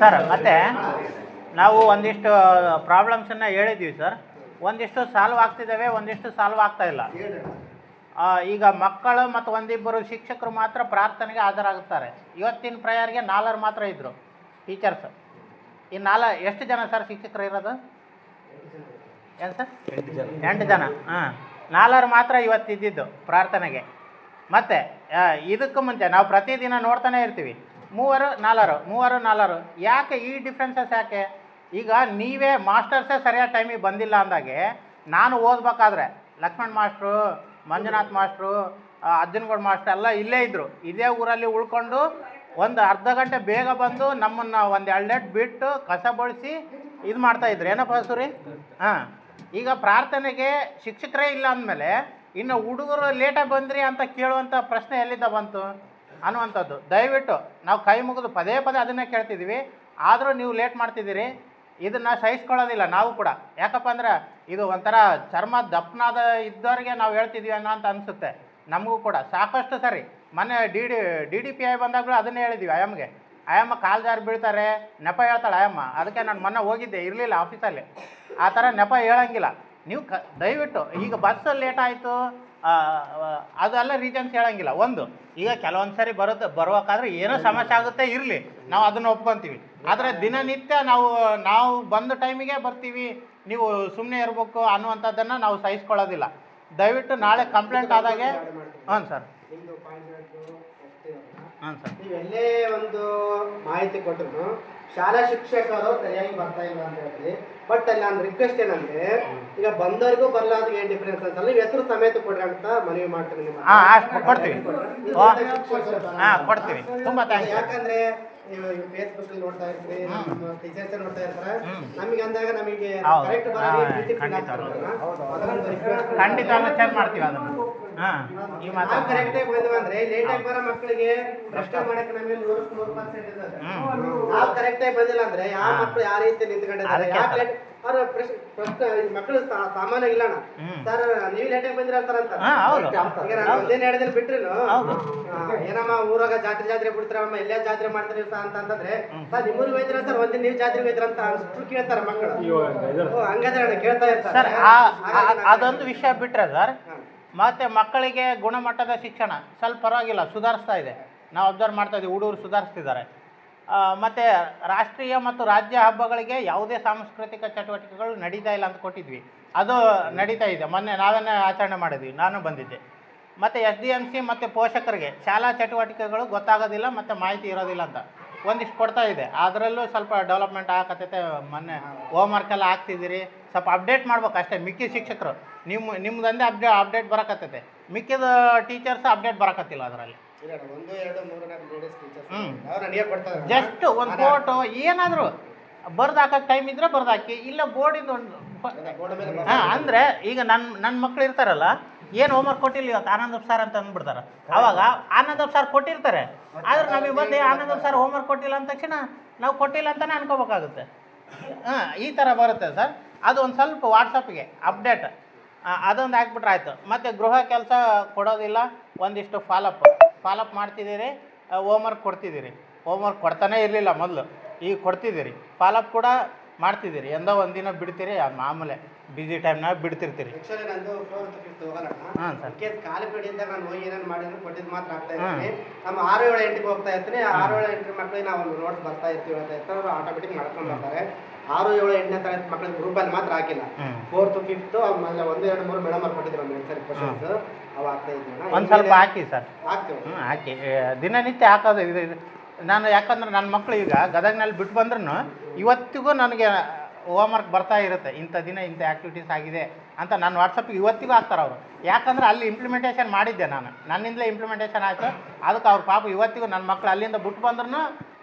Sir ಮತ್ತೆ ನಾವು ಒಂದಿಷ್ಟು ಪ್ರಾಬ್ಲಮ್ಸನ್ನು ಹೇಳಿದ್ವಿ ಸರ್. ಒಂದಿಷ್ಟು ಸಾಲ್ವ್ ಆಗ್ತಿದ್ದಾವೆ, ಒಂದಿಷ್ಟು ಸಾಲ್ವ್ ಆಗ್ತಾ ಇಲ್ಲ. ಈಗ ಮಕ್ಕಳು ಮತ್ತು ಒಂದಿಬ್ಬರು ಶಿಕ್ಷಕರು ಮಾತ್ರ ಪ್ರಾರ್ಥನೆಗೆ ಹಾಜರಾಗುತ್ತಾರೆ. ಇವತ್ತಿನ ಪ್ರೇಯರ್ಗೆ 4 ಮಾತ್ರ ಇದ್ದರು ಟೀಚರ್ಸ್. ಈ 4 ಎಷ್ಟು ಜನ ಸರ್ ಶಿಕ್ಷಕರು ಇರೋದು? ಏನು ಸರ್? 8 ಜನ. ಹಾಂ, 4 ಮಾತ್ರ ಇವತ್ತು ಇದ್ದಿದ್ದು ಪ್ರಾರ್ಥನೆಗೆ. ಮತ್ತು ಇದಕ್ಕೂ ಮುಂಚೆ ನಾವು ಪ್ರತಿದಿನ ನೋಡ್ತಾನೆ ಇರ್ತೀವಿ 3 4 ಯಾಕೆ ಈ ಡಿಫ್ರೆನ್ಸಸ್ ಯಾಕೆ? ಈಗ ನೀವೇ ಮಾಸ್ಟರ್ಸೇ ಸರಿಯಾದ ಟೈಮಿಗೆ ಬಂದಿಲ್ಲ ಅಂದಾಗೆ, ನಾನು ಓದಬೇಕಾದ್ರೆ ಲಕ್ಷ್ಮಣ್ ಮಾಸ್ಟ್ರು, ಮಂಜುನಾಥ್ ಮಾಸ್ಟ್ರು, ಅರ್ಜುನ್ಗೌಡ ಮಾಸ್ಟ್ರು ಎಲ್ಲ ಇಲ್ಲೇ ಇದ್ದರು. ಇದೇ ಊರಲ್ಲಿ ಉಳ್ಕೊಂಡು ಒಂದು ಅರ್ಧ ಗಂಟೆ ಬೇಗ ಬಂದು ನಮ್ಮನ್ನು ಒಂದು 2 ಲೇಟ್ ಬಿಟ್ಟು ಕಸ ಬಳಸಿ ಇದು ಮಾಡ್ತಾಯಿದ್ರು. ಏನಪ್ಪ ಸೂರಿ? ಹಾಂ, ಈಗ ಪ್ರಾರ್ಥನೆಗೆ ಶಿಕ್ಷಕರೇ ಇಲ್ಲ ಅಂದಮೇಲೆ ಇನ್ನು ಹುಡುಗರು ಲೇಟಾಗಿ ಬಂದ್ರಿ ಅಂತ ಕೇಳುವಂಥ ಪ್ರಶ್ನೆ ಎಲ್ಲಿಂದ ಬಂತು ಅನ್ನುವಂಥದ್ದು. ದಯವಿಟ್ಟು ನಾವು ಕೈ ಮುಗಿದು ಪದೇ ಅದನ್ನೇ ಕೇಳ್ತಿದ್ದೀವಿ. ಆದರೂ ನೀವು ಲೇಟ್ ಮಾಡ್ತಿದ್ದೀರಿ. ಇದನ್ನು ಸಹಿಸ್ಕೊಳ್ಳೋದಿಲ್ಲ ನಾವು ಕೂಡ. ಯಾಕಪ್ಪ ಅಂದ್ರೆ ಇದು ಒಂಥರ ಚರ್ಮ ದಪ್ಪನಾದ ಇದ್ದವ್ರಿಗೆ ನಾವು ಹೇಳ್ತಿದ್ದೀವಿ ಅನ್ನೋ ಅಂತ ಅನಿಸುತ್ತೆ ನಮಗೂ ಕೂಡ. ಸಾಕಷ್ಟು ಸರಿ ಮೊನ್ನೆ DDPI ಬಂದಾಗಲೂ ಅದನ್ನೇ ಹೇಳಿದ್ದೀವಿ. ಅಯ್ಯಮ್ಮ ಕಾಲು ಜಾರಿ ಬೀಳ್ತಾರೆ, ನೆಪ ಹೇಳ್ತಾಳೆ ಅಯ್ಯಮ್ಮ. ಅದಕ್ಕೆ ನಾನು ಮೊನ್ನೆ ಹೋಗಿದ್ದೆ, ಇರಲಿಲ್ಲ ಆಫೀಸಲ್ಲಿ. ಆ ಥರ ನೆಪ ಹೇಳೋಂಗಿಲ್ಲ ನೀವು. ದಯವಿಟ್ಟು ಈಗ ಬಸ್ ಲೇಟ್ ಆಯಿತು ಅದೆಲ್ಲ ರೀಸನ್ಸ್ ಹೇಳೋಂಗಿಲ್ಲ. ಒಂದು ಈಗ ಕೆಲವೊಂದು ಸರಿ ಬರ್ಬೇಕಾದ್ರೆ ಏನೋ ಸಮಸ್ಯೆ ಆಗುತ್ತೆ, ಇರಲಿ, ನಾವು ಅದನ್ನು ಒಪ್ಕೊತೀವಿ. ಆದರೆ ದಿನನಿತ್ಯ ನಾವು ಬಂದ ಟೈಮಿಗೆ ಬರ್ತೀವಿ, ನೀವು ಸುಮ್ಮನೆ ಇರಬೇಕು ಅನ್ನುವಂಥದ್ದನ್ನು ನಾವು ಸಹಿಸ್ಕೊಳ್ಳೋದಿಲ್ಲ. ದಯವಿಟ್ಟು ನಾಳೆ ಕಂಪ್ಲೇಂಟ್ ಆದಾಗೆ. ಹಾಂ ಸರ್. ಹಾಂ ಸರ್. ನೀವೆಲ್ಲೇ ಒಂದು ಮಾಹಿತಿ ಕೊಟ್ಟರು ಶಾಲಾ ಶಿಕ್ಷಕರು ಸರಿಯಾಗಿ ಬರ್ತಾ ಇಲ್ಲ ಅಂತ ಹೇಳ್ತೀವಿ. ಬಟ್ ಅಲ್ಲಿ ನಾನು ರಿಕ್ವೆಸ್ಟ್ ಏನಂದ್ರೆ, ಈಗ ಬಂದವರಿಗೂ ಬರಲಾದ್ರೆ ಏನು ಡಿಫ್ರೆನ್ಸ್ ಅಂತಲ್ಲ, ನೀವು ಹೆಸರು ಸಮೇತ ಕೊಡ್ರಿ ಅಂತ ಮನವಿ ಮಾಡ್ತೀನಿ. ಕೊಡ್ತೀವಿ, ಕೊಡ್ತೀವಿ. ತುಂಬ ಥ್ಯಾಂಕ್ಸ್. ಯಾಕಂದ್ರೆ ನೀವು ಫೇಸ್ಬುಕ್ ಅಲ್ಲಿ ನೋಡ್ತಾ ಇರ್ತೀರಿ, ನಮ್ಮ ಟೀಚರ್ಸ್ ನೋಡ್ತಾ ಇರ್ತಾರೆ. ನಮಗೆ ಅಂದಾಗ ನಮಗೆ ಕರೆಕ್ಟ್ ಖಂಡಿತ ಚೆಕ್ ಮಾಡ್ತೀವಿ ಅದನ್ನು. ನಾವು ಕರೆಕ್ಟಾಗಿ ಬಂದ್ವಿ ಅಂದ್ರೆ ಲೇಟಾಗಿ ಬರೋ ಮಕ್ಕಳಿಗೆ ಭ್ರಷ್ಟ ಮಾಡಕ್ಕೆ ನಮಗೆ 100% ಇರ್ತದೆ. ನಾವು ಕರೆಕ್ಟಾಗಿ ಬಂದಿಲ್ಲ ಅಂದ್ರೆ ಯಾವ ಮಕ್ಕಳು ಯಾವ ರೀತಿ ನಿಂತ್ಕೊಂಡಿದ್ದಾರೆ, ಯಾಕೆ ಲೇಟ್ ಅವ್ರ ಪ್ರಶ್ನೆ ಮಕ್ಕಳು ಸಾಮಾನ್ಯ ಇಲ್ಲ ಸರ್, ನೀವು ಲೇಟಾಗಿ ಬಂದಿರ ಸರ್ ಅಂತ. ಈಗ ನಾನು ಒಂದೇನು ಹೇಳಿದ್ರೆ ಬಿಟ್ರಿ ಏನಮ್ಮ ಊರಾಗ ಜಾತ್ರೆ ಬಿಡ್ತಾರಮ್ಮ, ಎಲ್ಲೇ ಜಾತ್ರೆ ಮಾಡ್ತಾರೆ ಅಂತಂದ್ರೆ ಸರ್ ನಿಮ್ಮೂರು ಹೋಯ್ತೀರ ಸರ್, ಒಂದಿನ ನೀವು ಜಾತ್ರೆ ಹೋಯ್ತೀರ ಅಂತ ಅಷ್ಟು ಕೇಳ್ತಾರೆ ಮಕ್ಕಳು. ಹಂಗಾದ್ರೆ ಕೇಳ್ತಾ ಇರ್ತಾರೆ. ಅದೊಂದು ವಿಷಯ ಬಿಟ್ರೆ ಸರ್, ಮತ್ತೆ ಮಕ್ಕಳಿಗೆ ಗುಣಮಟ್ಟದ ಶಿಕ್ಷಣ ಸ್ವಲ್ಪ ಪರವಾಗಿಲ್ಲ, ಸುಧಾರಿಸ್ತಾ ಇದೆ. ನಾವು ಅಬ್ಸರ್ವ್ ಮಾಡ್ತಾ ಇದ್ದೀವಿ, ಹುಡುಗರು ಸುಧಾರಿಸ್ತಿದ್ದಾರೆ. ಮತ್ತು ರಾಷ್ಟ್ರೀಯ ಮತ್ತು ರಾಜ್ಯ ಹಬ್ಬಗಳಿಗೆ ಯಾವುದೇ ಸಾಂಸ್ಕೃತಿಕ ಚಟುವಟಿಕೆಗಳು ನಡೀತಾ ಇಲ್ಲ ಅಂತ ಕೊಟ್ಟಿದ್ವಿ, ಅದು ನಡೀತಾ ಇದೆ. ಮೊನ್ನೆ ನಾವೇನೇ ಆಚರಣೆ ಮಾಡಿದ್ವಿ, ನಾನು ಬಂದಿದ್ದೆ. ಮತ್ತು SDMC ಮತ್ತು ಪೋಷಕರಿಗೆ ಶಾಲಾ ಚಟುವಟಿಕೆಗಳು ಗೊತ್ತಾಗೋದಿಲ್ಲ ಮತ್ತು ಮಾಹಿತಿ ಇರೋದಿಲ್ಲ ಅಂತ ಒಂದಿಷ್ಟು ಕೊಡ್ತಾ ಇದೆ. ಅದರಲ್ಲೂ ಸ್ವಲ್ಪ ಡೆವಲಪ್ಮೆಂಟ್ ಆಗಕತ್ತೈತೆ. ಮೊನ್ನೆ ಹೋಮ್ವರ್ಕ್ ಎಲ್ಲ ಹಾಕ್ತಿದ್ದೀರಿ, ಸ್ವಲ್ಪ ಅಪ್ಡೇಟ್ ಮಾಡ್ಬೇಕು ಅಷ್ಟೇ. ಮಿಕ್ಕಿದ ಶಿಕ್ಷಕರು ನಿಮ್ದಂದೇ ಅಪ್ಡೇಟ್ ಬರಕತ್ತೈತೆ, ಮಿಕ್ಕಿದ ಟೀಚರ್ಸ್ ಅಪ್ಡೇಟ್ ಬರಕತ್ತಿಲ್ಲ ಅದರಲ್ಲಿ. ಜಸ್ಟ್ ಒಂದು ಫೋಟೋ ಏನಾದರೂ ಬರ್ದಾಕಕ್ಕೆ ಟೈಮ್ ಇದ್ರೆ ಬರ್ದಾಕಿ, ಇಲ್ಲ ಬೋರ್ಡಿಂದ ಒಂದು. ಹಾಂ, ಅಂದರೆ ಈಗ ನನ್ನ ಮಕ್ಳು ಇರ್ತಾರಲ್ಲ, ಏನು ಹೋಮ್ವರ್ಕ್ ಕೊಟ್ಟಿಲ್ಲ ಇವತ್ತು ಆನಂದಪ್ಪ ಸರ್ ಅಂತ ಅಂದ್ಬಿಡ್ತಾರೆ. ಆವಾಗ ಆನಂದಪ್ಪ ಸರ್ ಕೊಟ್ಟಿರ್ತಾರೆ, ಆದರೆ ನಮಗೆ ಬಂದು ಆನಂದಪ್ಪ ಸರ್ ಹೋಮ್ವರ್ಕ್ ಕೊಟ್ಟಿಲ್ಲ ಅಂದ ತಕ್ಷಣ ನಾವು ಕೊಟ್ಟಿಲ್ಲ ಅಂತಲೇ ಅನ್ಕೋಬೇಕಾಗುತ್ತೆ. ಈ ಥರ ಬರುತ್ತೆ ಸರ್. ಅದು ಒಂದು ಸ್ವಲ್ಪ ವಾಟ್ಸಪ್ಗೆ ಅಪ್ಡೇಟ್ ಅದೊಂದು ಹಾಕ್ಬಿಟ್ರೆ ಆಯಿತು. ಮತ್ತು ಗೃಹ ಕೆಲಸ ಕೊಡೋದಿಲ್ಲ, ಒಂದಿಷ್ಟು ಫಾಲೋಅಪ್ ಮಾಡ್ತಿದ್ದೀರಿ, ಹೋಮ್ವರ್ಕ್ ಕೊಡ್ತಿದ್ದೀರಿ. ಹೋಮ್ವರ್ಕ್ ಕೊಡ್ತಾನೇ ಇರಲಿಲ್ಲ ಮೊದಲು, ಈಗ ಕೊಡ್ತಿದ್ದೀರಿ. ಫಾಲೋಅಪ್ ಕೂಡ ಮಾಡ್ತಿದ್ದೀರಿ. ಎಂದೋ ಒಂದಿನ ಬಿಡ್ತೀರಿ, ಮಾಮೂಲೆ ಬಿಸಿ ಟೈಮ್ನಾಗ ಬಿಡ್ತಿರ್ತೀರಿ. ಹಾಂ ಸರ್. ಖಾಲಿ ಪೀಡಿಯಿಂದ ನಾನು ಹೋಗಿ ಏನೇನು ಮಾಡಿದ್ರು ಕೊಟ್ಟಿದ್ದು ಮಾತ್ರ ಆಗ್ತಾ ಇರ್ತೀನಿ. ನಮ್ಮ 6, 7, 8ಗೆ ಹೋಗ್ತಾ ಇರ್ತೀನಿ. 6, 7, 8 ಮಕ್ಕಳಿಗೆ ನಾವು ನೋಟ್ಸ್ ಬರ್ತಾ ಇರ್ತೀವಿ ಹೇಳ್ತಾ ಇರ್ತಾರೆ, ಅವರು ಆಟೋಮೆಟಿಕ್ ಮಾಡ್ಕೊಂಡು ಬರ್ತಾರೆ. 6, 7, 8ನೇ ತರಗತಿ ಮಕ್ಕಳಿಗೆ ಗ್ರೂಪಲ್ಲಿ ಮಾತ್ರ ಹಾಕಿಲ್ಲ. 4th, 5th ಆಮೇಲೆ 1, 2, 3 ಮೇಡಮ್ ಅವ್ರು ಕೊಟ್ಟಿದ್ರು ಒಂದು ಸರಿ ಕ್ವಶನ್ಸ್, ಅವು ಆಗ್ತಾ ಇದ್ದೀವಿ. ಒಂದು ಸ್ವಲ್ಪ ಹಾಕಿ ಸರ್, ಹಾಕ್ತೀವಿ. ಹಾಕಿ ದಿನನಿತ್ಯ ಹಾಕೋದು ಇದು. ನಾನು ಯಾಕಂದ್ರೆ ನನ್ನ ಮಕ್ಕಳು ಈಗ ಗದಗ್ನಲ್ಲಿ ಬಿಟ್ಟು ಬಂದ್ರೂ ಇವತ್ತಿಗೂ ನನಗೆ ಹೋಮ್ವರ್ಕ್ ಬರ್ತಾ ಇರುತ್ತೆ, ಇಂಥ ದಿನ ಇಂಥ ಆ್ಯಕ್ಟಿವಿಟೀಸ್ ಆಗಿದೆ ಅಂತ ನನ್ನ ವಾಟ್ಸಪ್ಗೆ ಇವತ್ತಿಗೂ ಹಾಕ್ತಾರೆ ಅವರು. ಯಾಕಂದರೆ ಅಲ್ಲಿ ಇಂಪ್ಲಿಮೆಂಟೇಷನ್ ಮಾಡಿದ್ದೆ ನಾನು, ನನ್ನಿಂದಲೇ ಇಂಪ್ಲಿಮೆಂಟೇಷನ್ ಆಯಿತು. ಅದಕ್ಕೆ ಅವ್ರ ಪಾಪ ಇವತ್ತಿಗೂ ನನ್ನ ಮಕ್ಕಳು ಅಲ್ಲಿಂದ ಬಿಟ್ಟು ಬಂದ್ರೂ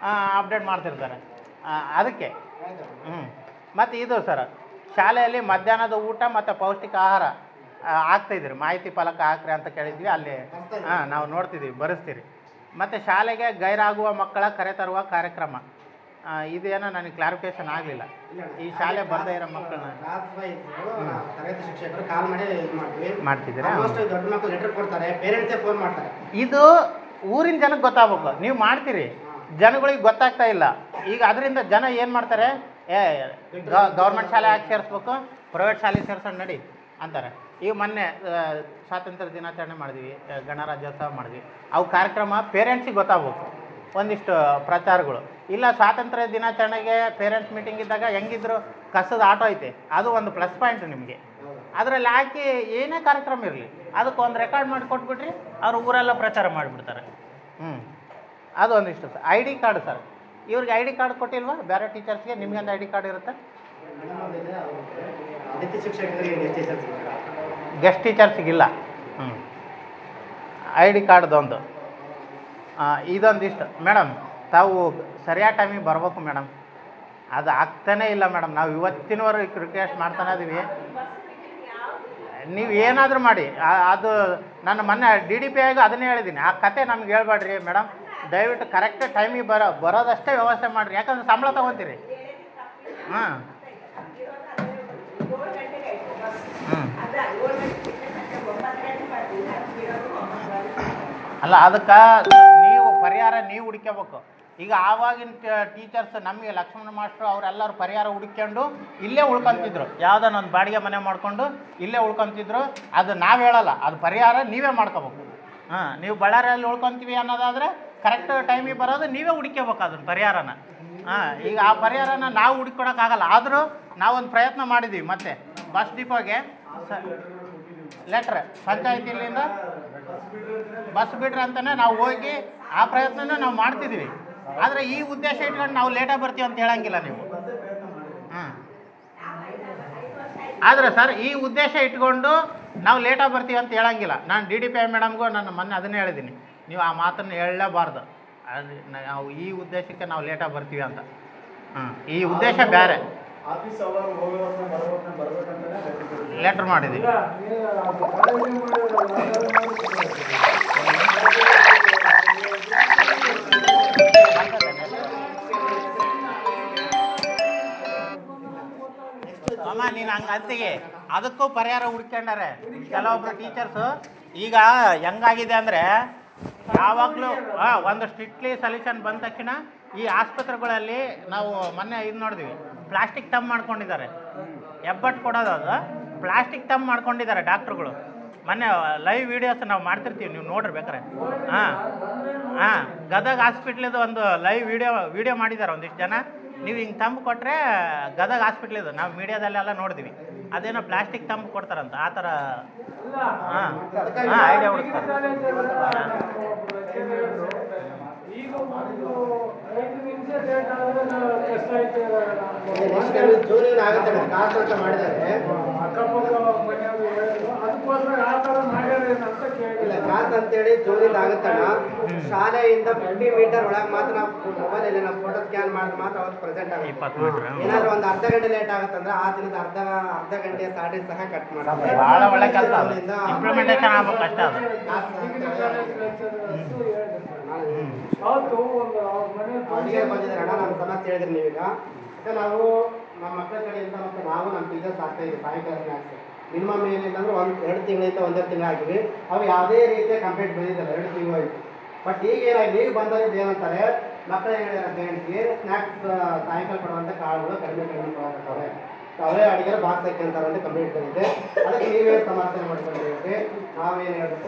ಅಪ್ಡೇಟ್ ಮಾಡ್ತಿರ್ತಾರೆ. ಅದಕ್ಕೆ ಮತ್ತು ಇದು ಸರ್ ಶಾಲೆಯಲ್ಲಿ ಮಧ್ಯಾಹ್ನದ ಊಟ ಮತ್ತು ಪೌಷ್ಟಿಕ ಆಹಾರ ಆಗ್ತಾಯಿದ್ರಿ, ಮಾಹಿತಿ ಫಲಕ ಹಾಕ್ರಿ ಅಂತ ಕೇಳಿದ್ವಿ, ಅಲ್ಲಿ ನಾವು ನೋಡ್ತಿದ್ದೀವಿ, ಬರೆಸ್ತೀರಿ. ಮತ್ತು ಶಾಲೆಗೆ ಗೈರಾಗುವ ಮಕ್ಕಳ ಕರೆತರುವ ಕಾರ್ಯಕ್ರಮ, ಇದೇನೋ ನನಗೆ ಕ್ಲಾರಿಫಿಕೇಶನ್ ಆಗಲಿಲ್ಲ. ಈ ಶಾಲೆ ಬರದೇ ಇರೋ ಮಕ್ಕಳನ್ನ ಶಿಕ್ಷಕರು ಕಾಲ್ ಮಾಡಿ ಮಾಡ್ತಿದ್ದೀರಾ? ದೊಡ್ಡ ಮಕ್ಕಳು ಲೆಟರ್ ಕೊಡ್ತಾರೆ, ಪೇರೆಂಟ್ಸೇ ಫೋನ್ ಮಾಡ್ತಾರೆ. ಇದು ಊರಿನ ಜನಕ್ಕೆ ಗೊತ್ತಾಗಬೇಕು, ನೀವು ಮಾಡ್ತೀರಿ, ಜನಗಳಿಗೆ ಗೊತ್ತಾಗ್ತಾ ಇಲ್ಲ. ಈಗ ಅದರಿಂದ ಜನ ಏನು ಮಾಡ್ತಾರೆ, ಗೌರ್ಮೆಂಟ್ ಶಾಲೆ ಯಾಕೆ ಸೇರಿಸ್ಬೇಕು, ಪ್ರೈವೇಟ್ ಶಾಲೆ ಸೇರ್ಸೋಣ ನಡಿ ಅಂತಾರೆ. ಈಗ ಮೊನ್ನೆ ಸ್ವಾತಂತ್ರ್ಯ ದಿನಾಚರಣೆ ಮಾಡಿದ್ವಿ, ಗಣರಾಜ್ಯೋತ್ಸವ ಮಾಡಿದ್ವಿ, ಅವು ಕಾರ್ಯಕ್ರಮ ಪೇರೆಂಟ್ಸಿಗೆ ಗೊತ್ತಾಗಬೇಕು. ಒಂದಿಷ್ಟು ಪ್ರಚಾರಗಳು ಇಲ್ಲ, ಸ್ವಾತಂತ್ರ್ಯ ದಿನಾಚರಣೆಗೆ ಪೇರೆಂಟ್ಸ್ ಮೀಟಿಂಗ್ ಇದ್ದಾಗ ಹೆಂಗಿದ್ರು ಕಸದ ಆಟೋ ಐತೆ, ಅದು ಒಂದು ಪ್ಲಸ್ ಪಾಯಿಂಟ್ ನಿಮಗೆ. ಅದರಲ್ಲಿ ಹಾಕಿ ಏನೇ ಕಾರ್ಯಕ್ರಮ ಇರಲಿ ಅದಕ್ಕೆ ಒಂದು ರೆಕಾರ್ಡ್ ಮಾಡಿ ಕೊಟ್ಬಿಟ್ರಿ, ಅವ್ರು ಊರೆಲ್ಲ ಪ್ರಚಾರ ಮಾಡಿಬಿಡ್ತಾರೆ. ಅದು ಒಂದಿಷ್ಟು sir. I D card sir, ಇವ್ರಿಗೆ ಐ ಡಿ ಕಾರ್ಡ್ ಕೊಟ್ಟಿಲ್ವಾ ಬೇರೆ ಟೀಚರ್ಸ್ಗೆ? ನಿಮ್ಗೊಂದು ಐ ಡಿ ಕಾರ್ಡ್ ಇರುತ್ತೆ? ಗೆಸ್ಟ್ ಟೀಚರ್ಸಿಗಿಲ್ಲ. ಐ ಡಿ ಕಾರ್ಡ್ದೊಂದು ಇದೊಂದಿಷ್ಟು. ಮೇಡಮ್ ತಾವು ಸರಿಯಾದ ಟೈಮಿಗೆ ಬರ್ಬೇಕು ಮೇಡಮ್, ಅದು ಆಗ್ತಾನೇ ಇಲ್ಲ ಮೇಡಮ್. ನಾವು ಇವತ್ತಿನವರೆಗೆ ರಿಕ್ವೆಸ್ಟ್ ಮಾಡ್ತಾನೆ ಇದೀವಿ, ನೀವು ಏನಾದರೂ ಮಾಡಿ. ಅದು ನನ್ನ ಮೊನ್ನೆ DDPIಗೂ ಅದನ್ನೇ ಹೇಳಿದ್ದೀನಿ, ಆ ಕತೆ ನಮ್ಗೆ ಹೇಳ್ಬೇಡ್ರಿ ಮೇಡಮ್, ದಯವಿಟ್ಟು ಕರೆಕ್ಟ್ ಟೈಮಿಗೆ ಬರೋದಷ್ಟೇ ವ್ಯವಸ್ಥೆ ಮಾಡಿರಿ, ಯಾಕಂದ್ರೆ ಸಂಬಳ ತೊಗೊತೀರಿ. ಅಲ್ಲ, ಅದಕ್ಕೆ ನೀವು ಪರಿಹಾರ ನೀವು ಹುಡ್ಕೋಬೇಕು. ಈಗ ಆವಾಗಿನ ಟೀಚರ್ಸ್ ನಮಗೆ ಲಕ್ಷ್ಮಣ ಮಾಸ್ಟ್ರು ಅವರೆಲ್ಲರೂ ಪರಿಹಾರ ಹುಡ್ಕೊಂಡು ಇಲ್ಲೇ ಉಳ್ಕೊತಿದ್ರು, ಯಾವುದನ್ನ ಒಂದು ಬಾಡಿಗೆ ಮನೆ ಮಾಡಿಕೊಂಡು ಇಲ್ಲೇ ಉಳ್ಕೊತಿದ್ರು. ಅದು ನಾವು ಹೇಳಲ್ಲ, ಅದು ಪರಿಹಾರ ನೀವೇ ಮಾಡ್ಕೋಬೇಕು. ನೀವು ಬಳ್ಳಾರಿಯಲ್ಲಿ ಉಳ್ಕೊತೀವಿ ಅನ್ನೋದಾದರೆ ಕರೆಕ್ಟ್ ಟೈಮಿಗೆ ಬರೋದು ನೀವೇ ಹುಡ್ಕೋಬೇಕು ಅದನ್ನು ಪರಿಹಾರನ. ಈಗ ಆ ಪರಿಹಾರನ ನಾವು ಹುಡ್ಕೊಡೋಕ್ಕಾಗಲ್ಲ, ಆದರೂ ನಾವೊಂದು ಪ್ರಯತ್ನ ಮಾಡಿದ್ದೀವಿ. ಮತ್ತು ಬಸ್ ಡಿಪೋಗೆ ಲೆಟ್ರ್ ಪಂಚಾಯತಿಲಿಂದ ಬಸ್ ಬಿಡ್ರಿ ಅಂತಲೇ ನಾವು ಹೋಗಿ ಆ ಪ್ರಯತ್ನನೂ ನಾವು ಮಾಡ್ತಿದ್ದೀವಿ. ಆದರೆ ಈ ಉದ್ದೇಶ ಇಟ್ಕೊಂಡು ನಾವು ಲೇಟಾಗಿ ಬರ್ತೀವಿ ಅಂತ ಹೇಳಂಗಿಲ್ಲ ನೀವು. ಆದರೆ ಸರ್, ಈ ಉದ್ದೇಶ ಇಟ್ಕೊಂಡು ನಾವು ಲೇಟಾಗಿ ಬರ್ತೀವಿ ಅಂತ ಹೇಳಂಗಿಲ್ಲ. ನಾನು DDPI ಮೇಡಮ್ಗೂ ನಾನು ಮೊನ್ನೆ ಅದನ್ನೇ ಹೇಳಿದ್ದೀನಿ, ನೀವು ಆ ಮಾತನ್ನು ಹೇಳಲೇಬಾರ್ದು. ಅದು ನಾವು ಈ ಉದ್ದೇಶಕ್ಕೆ ನಾವು ಲೇಟಾಗಿ ಬರ್ತೀವಿ ಅಂತ. ಈ ಉದ್ದೇಶ ಬೇರೆ. ಲೆಟ್ರ್ ಮಾಡಿದ್ದೀವಿ. ಅಮ್ಮ ನೀನು ಹಂಗೆ ಅಂತಿಗೆ ಅದಕ್ಕೂ ಪರಿಹಾರ ಹುಡ್ಕೊಂಡಾರೆ ಕೆಲವೊಬ್ರು ಟೀಚರ್ಸು. ಈಗ ಹೆಂಗಾಗಿದೆ ಅಂದರೆ ಯಾವಾಗಲೂ ಒಂದು ಸ್ಟ್ರಿಕ್ಟ್ಲಿ ಸೊಲ್ಯೂಷನ್ ಬಂದ ತಕ್ಷಣ ಈ ಆಸ್ಪತ್ರೆಗಳಲ್ಲಿ ನಾವು ಮೊನ್ನೆ ಇದು ನೋಡಿದ್ವಿ, ಪ್ಲಾಸ್ಟಿಕ್ ಟಮ್ ಮಾಡ್ಕೊಂಡಿದ್ದಾರೆ. ಹೆಬ್ಬಟ್ಟು ಕೊಡೋದು ಅದು ಪ್ಲಾಸ್ಟಿಕ್ ಟಮ್ ಮಾಡ್ಕೊಂಡಿದ್ದಾರೆ ಡಾಕ್ಟ್ರುಗಳು. ಮೊನ್ನೆ ಲೈವ್ ವೀಡಿಯೋಸ್ ನಾವು ಮಾಡ್ತಿರ್ತೀವಿ, ನೀವು ನೋಡಿರ್ಬೇಕಾರೆ. ಗದಗ ಹಾಸ್ಪಿಟ್ಲಿದು ಒಂದು ಲೈವ್ ವೀಡಿಯೋ ಮಾಡಿದ್ದಾರೆ ಒಂದಿಷ್ಟು ಜನ. ನೀವು ಹಿಂಗೆ ತಂಬು ಕೊಟ್ಟರೆ ಗದಗ ಹಾಸ್ಪಿಟ್ಲಿದು ನಾವು ಮೀಡಿಯಾದಲ್ಲೆಲ್ಲ ನೋಡಿದ್ವಿ, ಅದೇನೋ ಪ್ಲಾಸ್ಟಿಕ್ ತಂಬು ಕೊಡ್ತಾರಂತ ಆ ಥರ. ಐಡಿಯಾ ಹುಡುಕ್ತಾರೆ. ಜೂನಿನ ಆಗುತ್ತೆ ಕಾಸು ಅಂತ ಮಾಡಿದ್ದಾರೆ. ಇಲ್ಲ ಕಾಸು ಅಂತೇಳಿ ಜೂನಿಂದ ಆಗುತ್ತಣ್ಣ. ಶಾಲೆಯಿಂದ 50 ಮೀಟರ್ ಒಳಗೆ ಮಾತ್ರ ನಾವು ಮೊಬೈಲಲ್ಲಿ ನಾವು ಫೋಟೋ ಸ್ಕ್ಯಾನ್ ಮಾಡಿದ್ರೆ ಮಾತ್ರ ಅವತ್ತು ಪ್ರೆಸೆಂಟ್ ಆಗುತ್ತೆ. ಏನಾದರೂ ಒಂದು ಅರ್ಧ ಗಂಟೆ ಲೇಟ್ ಆಗುತ್ತಂದ್ರೆ ಆ ದಿನದ ಅರ್ಧ ಗಂಟೆ ಸಾಡಿ ಸಹ ಕಟ್ ಮಾಡ್ತಾರೆ. ಭಾಳ ಒಳ್ಳೆ ಕೆಲಸ, ಇಂಪ್ಲಿಮೆಂಟೇಷನ್ ಆಗಬೇಕು ಅಷ್ಟೇ. ಅಡುಗೆ ಬಂದಿದ್ದಾರೆ ಅಣ್ಣ, ನಮ್ಮ ಸಮಸ್ಯೆ ಹೇಳಿದ್ರಿ ನೀವೀಗ. ನಾವು ನಮ್ಮ ಮಕ್ಕಳ ಕಡೆಯಿಂದ ಮತ್ತು ನಾವು ನಮ್ಮ ಟೀಚರ್ಸ್ ಆಗ್ತಾ ಇದ್ದೀವಿ ಸಾಯಂಕಾಲ ಸ್ನ್ಯಾಕ್ಸ್. ಮಿನಿಮಮ್ ಏನಿಲ್ಲ ಅಂದ್ರೆ 1-2 ತಿಂಗಳಿಂದ 1.5 ತಿಂಗಳು ಆಗಿವಿ. ಅವು ಯಾವುದೇ ರೀತಿಯ ಕಂಪ್ಲೇಂಟ್ ಬಂದಿದ್ದಲ್ಲ 2 ತಿಂಗಳು ಆಯಿತು. ಬಟ್ ಈಗ ಏನಾಗಿ ಈಗ ಬಂದಿದ್ದು ಏನಂತಾರೆ, ಮಕ್ಕಳು ಏನು ಹೇಳಿದಾರೆ ಪೇರೆಂಟ್ಸ್ಗೆ, ಸ್ನ್ಯಾಕ್ಸ್ ಸಾಯಂಕಾಲ ಕೊಡುವಂಥ ಕಾಳುಗಳು ಕಡಿಮೆ ಕೊಡ್ತಾರೆ, ಅವರೇ ಅಡುಗೆ ಬಾಕ್ಸ್ ಹಾಕ್ಯಂತಾರೆ ಅಂತ ಕಂಪ್ಲೇಂಟ್ ಬಂದಿದೆ. ಅದಕ್ಕೆ ನೀವೇ ಸಮರ್ಥನೆ ಮಾಡ್ಕೊಂಡಿದ್ದೀವಿ. ನಾವೇನು ಹೇಳಬೇಕು,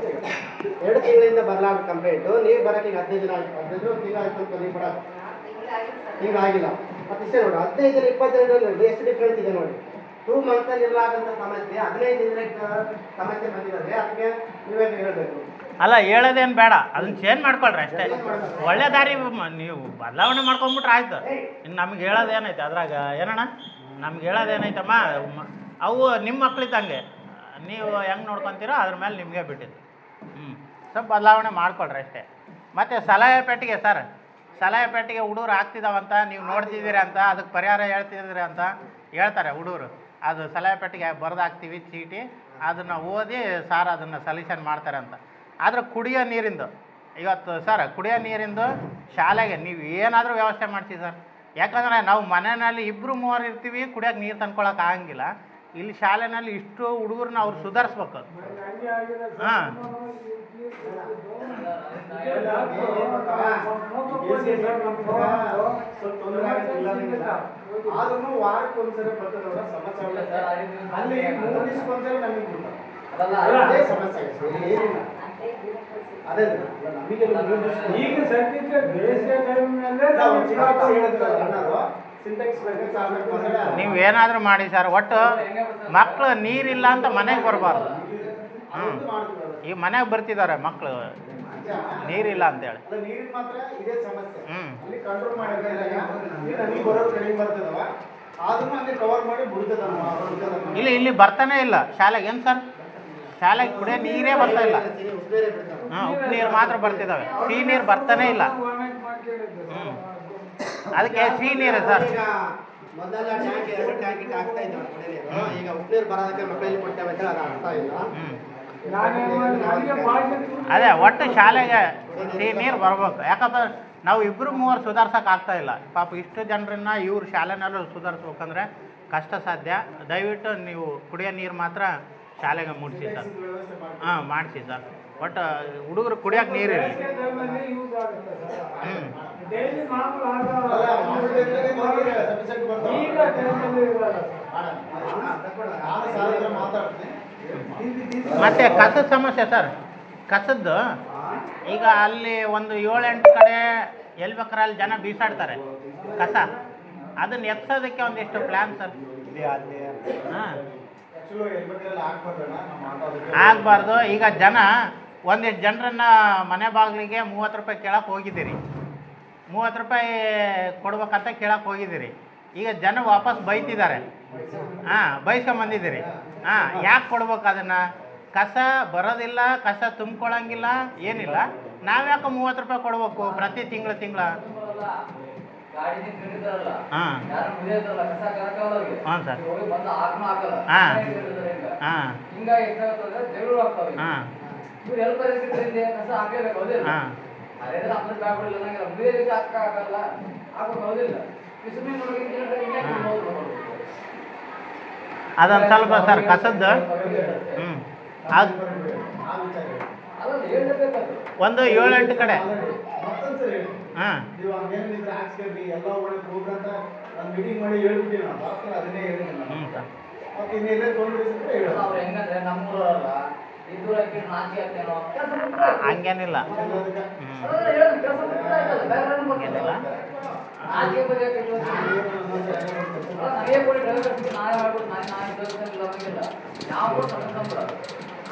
2 ತಿಂಗಳಿಂದ ಬರಲಾರ್ದ ಕಂಪ್ಲೇಂಟು ನೀವು ಬರೋಕ್ಕೆ ಈಗ 15 ದಿನ ಆಯಿತು. 15 ತಿಂಗಳು ಆಯಿತು ಅಂತ ನೀವು ಕೊಡೋದು ಹಿಂಗಾಗಿಲ್ಲ. ಮತ್ತು ಇಷ್ಟೇ ನೋಡಿ, 15 ದಿನ 22 ದಿನ ಎಷ್ಟು ಡಿಫ್ರೆನ್ಸ್ ಇದೆ ನೋಡಿ. 2 ಮಂತ್ಸಲ್ಲಿ ಇರಲಾರ್ದಂಥ ಸಮಸ್ಯೆ 15 ದಿನ ಸಮಸ್ಯೆ ಬಂದಿದ್ದಾರೆ. ಅದಕ್ಕೆ ನೀವೇ ಹೇಳಬೇಕು. ಅಲ್ಲ, ಹೇಳೋದೇನು ಬೇಡ, ಅದನ್ನ ಚೇಂಜ್ ಮಾಡ್ಕೊಳ್ರಿ ಅಷ್ಟೇ. ಒಳ್ಳೆ ದಾರಿ ನೀವು ಬದಲಾವಣೆ ಮಾಡ್ಕೊಂಬಿಟ್ರೆ ಆಯ್ತು. ಇನ್ನು ನಮ್ಗೆ ಹೇಳೋದೇನೈತೆ ಅದ್ರಾಗ ಏನಣ್ಣ, ನಮ್ಗೆ ಹೇಳೋದೇನೈತಮ್ಮ, ಅವು ನಿಮ್ಮ ಮಕ್ಳಿದ್ದಂಗೆ ನೀವು ಹೆಂಗೆ ನೋಡ್ಕೊತೀರೋ ಅದ್ರ ಮೇಲೆ ನಿಮಗೆ ಬಿಟ್ಟಿದ್ದು. ಸ್ವಲ್ಪ ಬದಲಾವಣೆ ಮಾಡ್ಕೊಳ್ರಿ ಅಷ್ಟೇ. ಮತ್ತು ಸಲಹೆ ಪೆಟ್ಟಿಗೆ ಸರ್, ಸಲಹೆ ಪೆಟ್ಟಿಗೆ ಹುಡುಗರು ಆಗ್ತಿದ್ದಾವಂತ ನೀವು ನೋಡ್ತಿದ್ದೀರಿ ಅಂತ ಅದಕ್ಕೆ ಪರಿಹಾರ ಹೇಳ್ತಿದ್ದೀರಿ ಅಂತ ಹೇಳ್ತಾರೆ ಹುಡುಗರು. ಅದು ಸಲಹೆ ಪೆಟ್ಟಿಗೆ ಬರೆದಾಕ್ತೀವಿ ಚೀಟಿ, ಅದನ್ನು ಓದಿ ಸಾರ್ ಅದನ್ನು ಸಲ್ಯೂಷನ್ ಮಾಡ್ತಾರೆ ಅಂತ. ಆದರೆ ಕುಡಿಯೋ ನೀರಿಂದು ಇವತ್ತು ಸರ್ ಕುಡಿಯೋ ನೀರಿಂದು ಶಾಲೆಗೆ ನೀವು ಏನಾದರೂ ವ್ಯವಸ್ಥೆ ಮಾಡಿಸಿ ಸರ್. ಯಾಕಂದರೆ ನಾವು ಮನೆಯಲ್ಲಿ 2-3 ಇರ್ತೀವಿ, ಕುಡಿಯೋಕೆ ನೀರು ತಂದ್ಕೊಳಕ್ಕೆ ಆಗಂಗಿಲ್ಲ. ಇಲ್ಲಿ ಶಾಲೆಯಲ್ಲಿ ಇಷ್ಟು ಹುಡುಗರನ್ನ ಅವ್ರು ಸುಧಾರಿಸ್ಬೇಕು. ಹಾಂ ಆದ್ರೂ ವಾರಕ್ಕೆ ಒಂದ್ಸರಿ ಬರ್ತದವ್ರ ಸಮಸ್ಯೆ ಅಲ್ಲಿ 3 ದಿವಸಕ್ಕೊಂದ್ಸರಿ ನಮಗೆ ಅದೇ ಸಮಸ್ಯೆ ಏನಿಲ್ಲ. ಅದೇ ನಮಗೆ ಈಗ ಸದ್ಯಕ್ಕೆ ಬೇಸಿಗೆ ಟೈಮ್ನಲ್ಲೇ ಸಿಂಟೆಕ್ಸ್ ನೀವು ಏನಾದರೂ ಮಾಡಿ ಸರ್, ಒಟ್ಟು ಮಕ್ಕಳು ನೀರಿಲ್ಲ ಅಂತ ಮನೆಗೆ ಬರಬಾರ್ದು. ಈ ಮನೆಗೆ ಬರ್ತಿದ್ದಾರೆ ಮಕ್ಕಳು ನೀರಿಲ್ಲ ಅಂತೇಳಿ. ನೀರಿನ ಮಾತ್ರ ಇದೇ ಸಮಸ್ಯೆ. ಅಲ್ಲಿ ಕಂಟ್ರೋಲ್ ಮಾಡಿದ್ರೆ ನಮಗೆ ಬರೋದು ಕಡಿಮೆ ಬರ್ತದವ, ಆದ್ರೂ ಅಲ್ಲಿ ಕವರ್ ಮಾಡಿ ಬಿಡ್ತದ. ಇಲ್ಲಿ ಬರ್ತಾನೆ ಇಲ್ಲ ಶಾಲೆಗೆ. ಏನು ಸರ್ ಶಾಲೆಗೆ ಕುಡಿಯೋ ನೀರೇ ಬರ್ತಾ ಇಲ್ಲ. ಉಪ್ಪು ನೀರು ಮಾತ್ರ ಬರ್ತಿದ್ದಾವೆ, ಸಿಹಿ ನೀರು ಬರ್ತಾನೆ ಇಲ್ಲ. ಅದಕ್ಕೆ ಸಿಹಿ ನೀರು ಸರ್. ಮೊದಲ ಟ್ಯಾಂಕ್ 2 ಟ್ಯಾಂಕ್ ಇಟ್ಟು ಹಾಕ್ತಾ ಇದ್ದೇವೆ ಕುಡಿಯೋ ನೀರು. ಈಗ ಉಪ್ಪು ನೀರು ಬರೋದಕ್ಕೆ ಮಕ್ಕಳಲ್ಲಿ ಕೊಡ್ತೇವೆ ಅಂತ ಅದು ಅರ್ಥ ಇಲ್ಲ. ಅದೇ ಒಟ್ಟು ಶಾಲೆಗೆ ಸಿಹಿ ನೀರು ಬರ್ಬೇಕು. ಯಾಕಂದ್ರೆ ನಾವು 2-3 ಸುಧಾರ್ಸೋಕೆ ಆಗ್ತಾ ಇಲ್ಲ. ಪಾಪ ಇಷ್ಟು ಜನರನ್ನ ಇವ್ರು ಶಾಲೆನಲ್ಲೂ ಸುಧಾರಿಸ್ಬೇಕಂದ್ರೆ ಕಷ್ಟ ಸಾಧ್ಯ. ದಯವಿಟ್ಟು ನೀವು ಕುಡಿಯೋ ನೀರು ಮಾತ್ರ ಶಾಲೆಗೆ ಮುಟ್ಟಿಸಿ ಸರ್. ಹಾಂ ಮಾಡಿಸಿ ಸರ್. ಒಟ್ಟು ಹುಡುಗರು ಕುಡಿಯೋಕೆ ನೀರು ಇರಲಿ. ಮತ್ತು ಕಸದ ಸಮಸ್ಯೆ ಸರ್. ಕಸದ್ದು ಈಗ ಅಲ್ಲಿ ಒಂದು 7-8 ಕಡೆ ಎಲ್ಲಿ ಬೇಕಾರೆ ಅಲ್ಲಿ ಜನ ಬೀಸಾಡ್ತಾರೆ ಕಸ. ಅದನ್ನು ಎತ್ಸೋದಕ್ಕೆ ಒಂದಿಷ್ಟು ಪ್ಲ್ಯಾನ್ ಸರ್. ಹಾಂ ಆಗಬಾರ್ದು. ಈಗ ಜನ ಒಂದಿಷ್ಟು ಜನರನ್ನ ಮನೆ ಬಾಗಿಲಿಗೆ 30 ರೂಪಾಯಿ ಕೇಳಕ್ಕೆ ಹೋಗಿದ್ದೀರಿ, 30 ರೂಪಾಯಿ ಕೊಡ್ಬೇಕಂತ ಕೇಳಕ್ಕೆ ಹೋಗಿದ್ದೀರಿ. ಈಗ ಜನ ವಾಪಸ್ ಬೈತಿದ್ದಾರೆ. ಹಾಂ ಬೈಸ್ಕೊಂಬಂದಿದ್ದೀರಿ. ಹಾಂ ಯಾಕೆ ಕೊಡ್ಬೇಕು ಅದನ್ನು? ಕಸ ಬರೋದಿಲ್ಲ, ಕಸ ತುಂಬ್ಕೊಳ್ಳೋಂಗಿಲ್ಲ, ಏನಿಲ್ಲ. ನಾವ್ಯಾಕೆ 30 ರೂಪಾಯಿ ಕೊಡ್ಬೇಕು ಪ್ರತಿ ತಿಂಗಳ? ಹಾಂ ಹಾಂ ಸರ್. ಹಾಂ ಹಾಂ ಹಾಂ ಅದೊಂದು ಸ್ವಲ್ಪ ಸರ್ ಕಸದ್ದು. ಅದು ಒಂದು 7-8 ಕಡೆ. ಹಾಂ ಹಂಗೇನಿಲ್ಲ.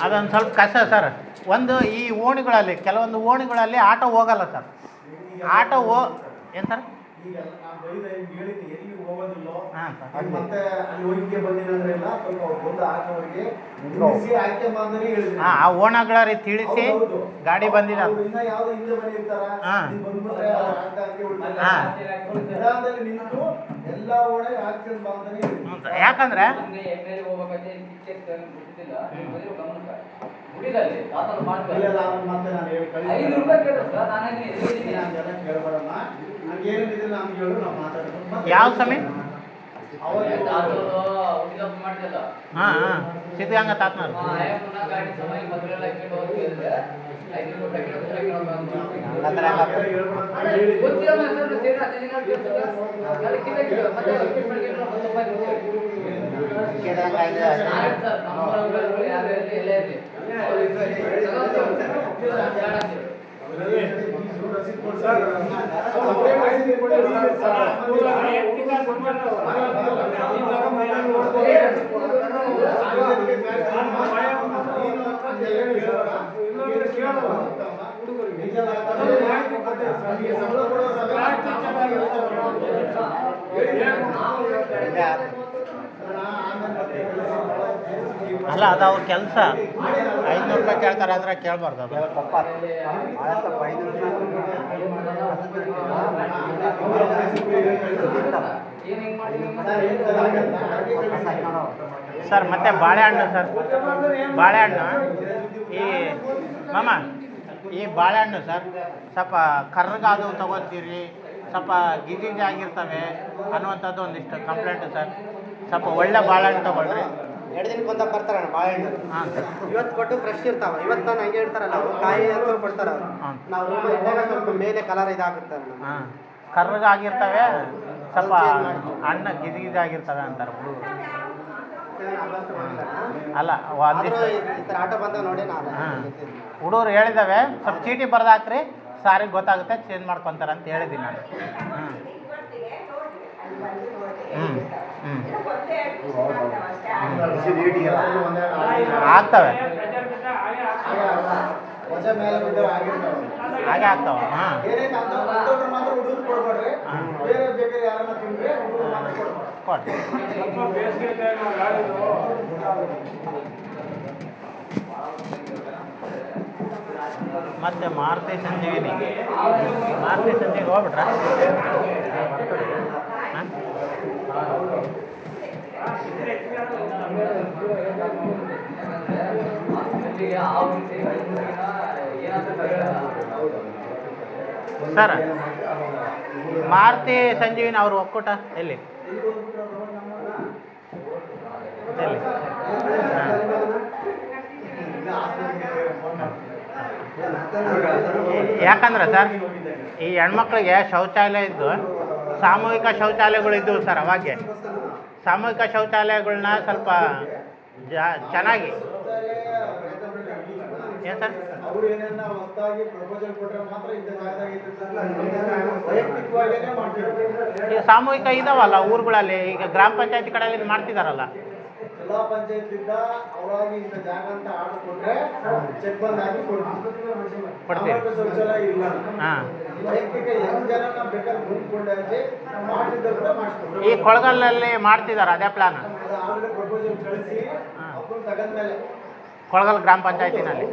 ಅದೊಂದು ಸ್ವಲ್ಪ ಕಷ್ಟ ಸರ್. ಒಂದು ಈ ಓಣಿಗಳಲ್ಲಿ ಕೆಲವೊಂದು ಓಣಿಗಳಲ್ಲಿ ಆಟೋ ಹೋಗಲ್ಲ ಸರ್. ಆಟೋ ಏನು ಸರ್? ಹಾಂ ಸರ್. ಹಾಂ ಆ ಓಣಗಳಲ್ಲಿ ತಿಳಿಸಿ ಗಾಡಿ ಬಂದಿದೆ. ಹಾಂ ಹಾಂ ಯಾಕಂದ್ರೆ ಯಾವ ಸಮಯ? ಹಾಂ ಹಾಂ ಸಿದ್ಧಗಂಗ ತಾತ್ನವ್ರು. ಅಲ್ಲ ಅದು ಅವ್ರ ಕೆಲಸ 500 ರೂಪಾಯಿ ಕೇಳ್ತಾರೆ ಅಂದರೆ ಕೇಳಬಾರ್ದು ಅದು. ಸರ್ ಮತ್ತೆ ಬಾಳೆಹಣ್ಣು ಸರ್, ಬಾಳೆಹಣ್ಣು ಈ ಮಾಮ ಈ ಬಾಳೆಹಣ್ಣು ಸರ್ ಸ್ವಲ್ಪ ಕರ್ರಗಾದು ತಗೋತೀರಿ, ಸ್ವಲ್ಪ ಗಿಜಿಗಿಜಿಯಾಗಿರ್ತವೆ ಅನ್ನುವಂಥದ್ದು ಒಂದಿಷ್ಟು ಕಂಪ್ಲೇಂಟು ಸರ್. ಸ್ವಲ್ಪ ಒಳ್ಳೆ ಬಾಳೆಹಣ್ಣು ತಗೊಳ್ರಿ. 2 ದಿನಕ್ಕೊಂದ ಬರ್ತಾರಣ್ಣ ಬಾಳೆಹಣ್ಣು. ಹಾಂ ಸರ್. ಇವತ್ತು ಕೊಟ್ಟು ಫ್ರೆಶ್ ಇರ್ತಾವೆ. ಇವತ್ತು ನಾನು ಹಂಗೆ ಇರ್ತಾರಲ್ಲ ಅವರು ಕಾಯಿ ಅಂತ ಕೊಡ್ತಾರೆ ಅವರು. ಹಾಂ. ನಾವು ರೂಮ್ ಇದ್ದಾಗ ಸ್ವಲ್ಪ ಮೇಲೆ ಕಲರ್ ಇದಾಗುತ್ತೆ. ಹಾಂ, ಕರ್ರಗಾಗಿರ್ತವೆ, ಸ್ವಲ್ಪ ಹಣ್ಣು ಗಿಜಿಗಿಜಿಯಾಗಿರ್ತವೆ ಅಂತಾರೆ ಹುಡುಗರು. ಅಲ್ಲ ಒಂದಿಷ್ಟು ಈ ಥರ ಆಟೋ ಬಂದಾಗ ನೋಡಿ ನಾನು ಹಾಂ ಹುಡುಗರು ಹೇಳಿದ್ದಾವೆ, ಸ್ವಲ್ಪ ಚೀಟಿ ಬರ್ದಾಕ್ರಿ ಸಾರಿಗೆ ಗೊತ್ತಾಗುತ್ತೆ, ಚೇಂಜ್ ಮಾಡ್ಕೊತಾರೆ ಅಂತ ಹೇಳಿದ್ದೀನಿ ನಾನು. ಹ್ಞೂ ಹ್ಞೂ ಆಗ್ತವೆ, ಹಾಗೆ ಆಗ್ತವೆ. ಹಾಂ ಕೊಡಿ. ಮತ್ತೆ ಮಾರುತಿ ಸಂಜೀವಿನಿ ಹೋಗ್ಬಿಟ್ರ? ಹಾಂ ಸರ್, ಮಾರುತಿ ಸಂಜೀವಿನಿ ಅವ್ರ ಒಕ್ಕೂಟ ಎಲ್ಲಿ? ಎಲ್ಲಿ? ಯಾಕಂದ್ರೆ ಸರ್ ಈ ಹೆಣ್ಮಕ್ಳಿಗೆ ಶೌಚಾಲಯ ಇದ್ದು ಸಾಮೂಹಿಕ ಶೌಚಾಲಯಗಳು ಇದ್ದವು ಸರ್. ಅವಾಗೆ ಸಾಮೂಹಿಕ ಶೌಚಾಲಯಗಳನ್ನ ಸ್ವಲ್ಪ ಚೆನ್ನಾಗಿ ಏನು ಸರ್ ಈಗ ಸಾಮೂಹಿಕ ಇದಾವಲ್ಲ ಊರುಗಳಲ್ಲಿ, ಈಗ ಗ್ರಾಮ ಪಂಚಾಯತಿ ಕಡೆಯಲ್ಲಿ ಮಾಡ್ತಿದಾರಲ್ಲ. ಜಿಲ್ಲಾ ಪಂಚಾಯತಿಂದ ಅವರಾಗಿ ಇಂಥ ಜಾಗ ಅಂತ ಆರ್ಡರ್ ಕೊಟ್ಟರೆ ಚೆಕ್ ಬಂದ್ ಹಾಕಿ ಕೊಡ್ತೀವಿ. ಶೌಚಾಲಯ ಇಲ್ಲ. ಹಾಂ, ವೈಯಕ್ತಿಕ ಎಷ್ಟು ಜನ ಬೇಕಾದ್ರೆ ಗುಂಪುಕೊಂಡಾಗಿ ಮಾಡ್ತಿದ್ದಾರೆ ಕೂಡ ಮಾಡಿಸ್ತಾರೆ. ಈ ಕೊಳಗಲ್ಲಲ್ಲಿ ಮಾಡ್ತಿದ್ದಾರೆ ಅದೇ ಪ್ಲಾನ್. ಅದು ಆಲ್ರೆಡಿ ಪ್ರಪೋಸಲ್ ಕಳಿಸಿ ಅಪ್ರೂವ್ ತಗೊಂಡ್ಮೇಲೆ ಕೊಳಗಲ್ ಗ್ರಾಮ ಪಂಚಾಯತಿನಲ್ಲಿ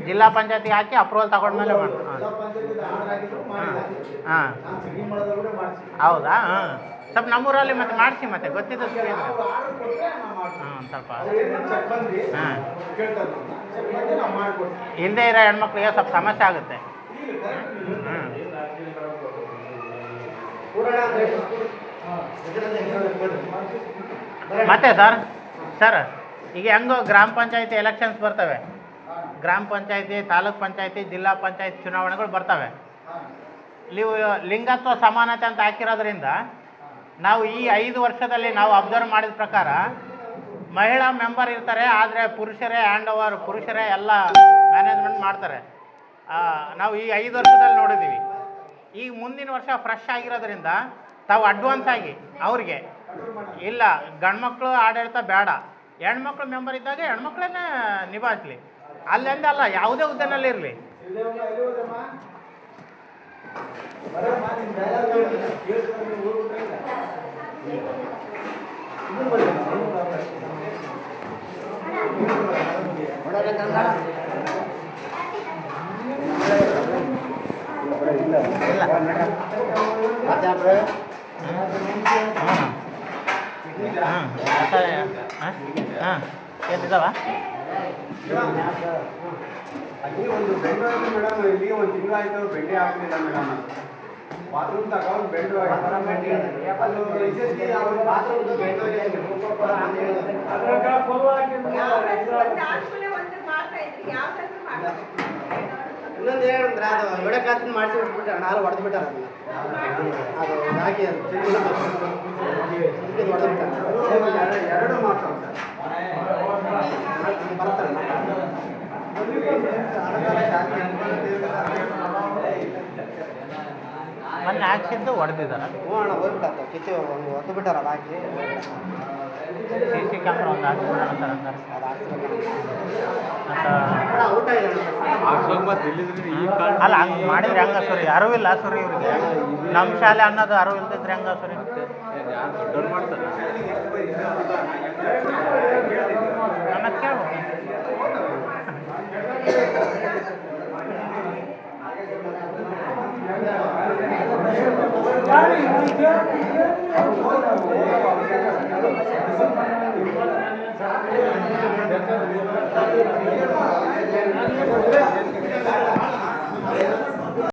ಜಿಲ್ಲಾ ಪಂಚಾಯತಿಗೆ ಹಾಕಿ ಅಪ್ರೂವಲ್ ತಗೊಂಡ್ಮೇಲೆ ಮಾಡಿ. ಜಿಲ್ಲಾ ಪಂಚಾಯತಿಂದ ಆರ್ಡರ್ ಆಗಿದ್ರು ಮಾಡಿದ್ದಾರೆ. ಹಾಂ ನಾನು ಸಿಗಿ ಮಾಡೋದು ಕೂಡ ಮಾಡಿಸಿ. ಹೌದಾ? ಹಾಂ, ಸ್ವಲ್ಪ ನಮ್ಮೂರಲ್ಲಿ ಮತ್ತೆ ಮಾಡಿಸಿ, ಮತ್ತೆ ಗೊತ್ತಿದ್ದು ಆರ್ಡರ್ ಕೊಟ್ಟರೆ ನಾವು ಮಾಡ್ತೀವಿ. ಹಾಂ ಸ್ವಲ್ಪ ಚೆಕ್ ಬಂದು ಹಾಂ ಕೇಳ್ತಾರೆ, ಚೆಕ್ ಬಂದು ನಾವು ಮಾಡಿಕೊಡ್ತೀವಿ. ಇಲ್ಲದೇ ಇರೋ ಹೆಣ್ಮಕ್ಳಿಗೆ ಸ್ವಲ್ಪ ಸಮಸ್ಯೆ ಆಗುತ್ತೆ. ಹ್ಞೂ ಮತ್ತೆ ಸರ್ ಈಗ ಹೆಂಗೋ ಗ್ರಾಮ ಪಂಚಾಯತಿ ಎಲೆಕ್ಷನ್ಸ್ ಬರ್ತವೆ, ಗ್ರಾಮ ಪಂಚಾಯತಿ, ತಾಲೂಕ್ ಪಂಚಾಯತಿ, ಜಿಲ್ಲಾ ಪಂಚಾಯತಿ ಚುನಾವಣೆಗಳು ಬರ್ತವೆ. ನೀವು ಲಿಂಗತ್ವ ಸಮಾನತೆ ಅಂತ ಹಾಕಿರೋದ್ರಿಂದ ನಾವು ಈ 5 ವರ್ಷದಲ್ಲಿ ನಾವು ಅಬ್ಸರ್ವ್ ಮಾಡಿದ ಪ್ರಕಾರ ಮಹಿಳಾ ಮೆಂಬರ್ ಇರ್ತಾರೆ, ಆದರೆ ಪುರುಷರೇ ಪುರುಷರೇ ಎಲ್ಲ ಮ್ಯಾನೇಜ್ಮೆಂಟ್ ಮಾಡ್ತಾರೆ. ನಾವು ಈ 5 ವರ್ಷದಲ್ಲಿ ನೋಡಿದ್ದೀವಿ. ಈಗ ಮುಂದಿನ ವರ್ಷ ಫ್ರೆಶ್ ಆಗಿರೋದ್ರಿಂದ ತಾವು ಅಡ್ವಾನ್ಸ್ ಆಗಿ ಅವ್ರಿಗೆ ಇಲ್ಲ ಗಂಡ್ಮಕ್ಳು ಆಡಳಿತ ಬೇಡ, ಹೆಣ್ಮಕ್ಳು ಮೆಂಬರ್ ಇದ್ದಾಗ ಹೆಣ್ಮಕ್ಳನ್ನೇ ನಿಭಾಯಿಸ್ಲಿ, ಅಲ್ಲಿಂದ ಅಲ್ಲ ಯಾವುದೇ ಹುದ್ದೆನಲ್ಲಿ ಇರಲಿ. ಏನಿದಾವ ಒಂದು ಬೆಂಡು ಆಯ್ತು ಮೇಡಮ್, ಇಲ್ಲಿ ಒಂದು ತಿಂಗಳಾಯ್ತು ಬೆಂಡೆ ಆಗ್ತಿಲ್ಲ ಮೇಡಮ್. ಬಾತ್ರೂಮ್ ತಗೊಂಡು ಬೆಂಡು ಇನ್ನೊಂದು ಏನಂದ್ರೆ ಅದು 7ನೇ ಕ್ಲಾಸಿಂದ ಮಾಡಿಸಿ ಬಿಟ್ಬಿಟ್ಟೆ, ನಾರು ಹೊಡೆದು ಬಿಟ್ಟಾರ ಅದನ್ನ. ಅದು ಹಾಕಿ ಎರಡು ಮಾಡ್ತಾರೆ ಬರ್ತಾರೆ. ಮೊನ್ನೆ ಹಾಕ್ಸಿದ್ದು ಹೊಡೆದಿದ್ದಾರ. ಹ್ಞೂ ಅಣ್ಣ ಹೋಗ್ಬಿಟ್ಟ ಕಿಚ್ಚು ಒಂದು ಹೊತ್ತು ಬಿಟ್ಟಾರ ಅದು ಹಾಕಿ. CC ಕ್ಯಾಮ್ರಾ ಒಂದು ಹಾಕ್ಸ್ಬಿಡೋಣ ಸರ್ ಹಂಗಾರೆ. ಅದು ಹಾಕ್ಸ್ಬೇಕು. ಮತ್ತು ಊಟ ಇಲ್ಲ ಅಲ್ಲ ಹಂಗೆ ಮಾಡಿದ್ರೆ ಹೆಂಗ ಸರಿ ಅರಿವಿಲ್ಲ ಸರಿ ಇವ್ರಿಗೆ. ನಮ್ಮ ಶಾಲೆ ಅನ್ನೋದು ಅರಿವು ಇಲ್ದಿದ್ರೆ ಹೆಂಗ ಸರಿ ನಮಗೆ ಕೇಳ್ಬೋದು. ಯಾರು